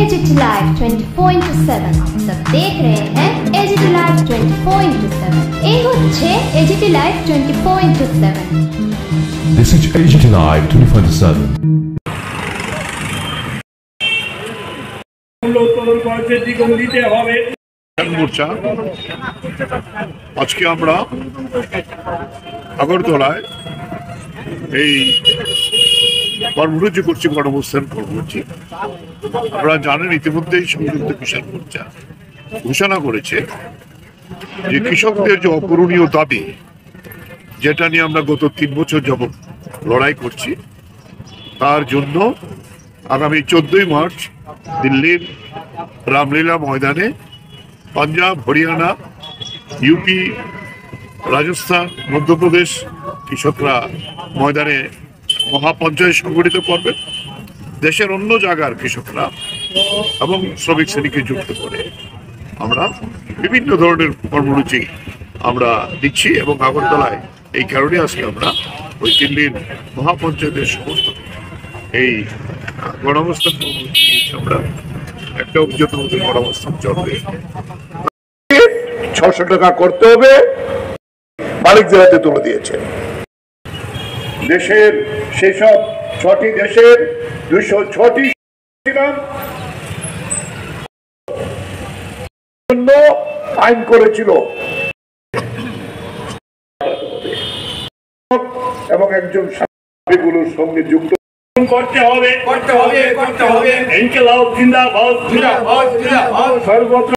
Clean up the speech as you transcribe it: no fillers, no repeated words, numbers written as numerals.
AGT live 24/7 सब देख रहे हैं एजीटी लाइव 24/7 ये হচ্ছে AGT live 24/7 This is AGT Live 24/7 মোর্চা আজকে আমরা আগরতলায় এই কর্মসূচি করছি, গণঅবস্থান কর্মসূচি। আপনারা জানেন ইতিমধ্যেই সংযুক্ত কিষাণ মোর্চা ঘোষণা করেছে যে কৃষকদের যে অপূরণীয় দাবি, যেটা নিয়ে আমরা গত 3 বছর যাবৎ লড়াই করছি, তার জন্য আগামী 14ই মার্চ দিল্লির রামলীলা ময়দানে পাঞ্জাব, হরিয়ানা, ইউপি, রাজস্থান, মধ্যপ্রদেশ কৃষকরা ময়দানে মহাপঞ্চায়েত সংগঠিত করবে। দেশের অন্য জায়গার কৃষকরা এবং শ্রমিক শ্রেণীকে যুক্ত করে আমরা বিভিন্ন ধরনের কর্মসূচি আমরা দিচ্ছি এবং আগরতলায় এই কারণে আজকে আমরা ওই দিল্লির মহাপঞ্চায়েতের সমস্ত এই গণঅবস্থান কর্মসূচি আমরা একটা অভিযোগ গণঅবস্থান চলবে। 600 টাকা করতে হবে, মালিক জেলাতে তুলে দিয়েছে। দেশের সেসব 6টি দেশের 206টি আইন করেছিল এবং একজন সাথীগুলোর সঙ্গে যুক্ত করতে হবে। ইনকিলাব জিন্দাবাদ, সর্বত্র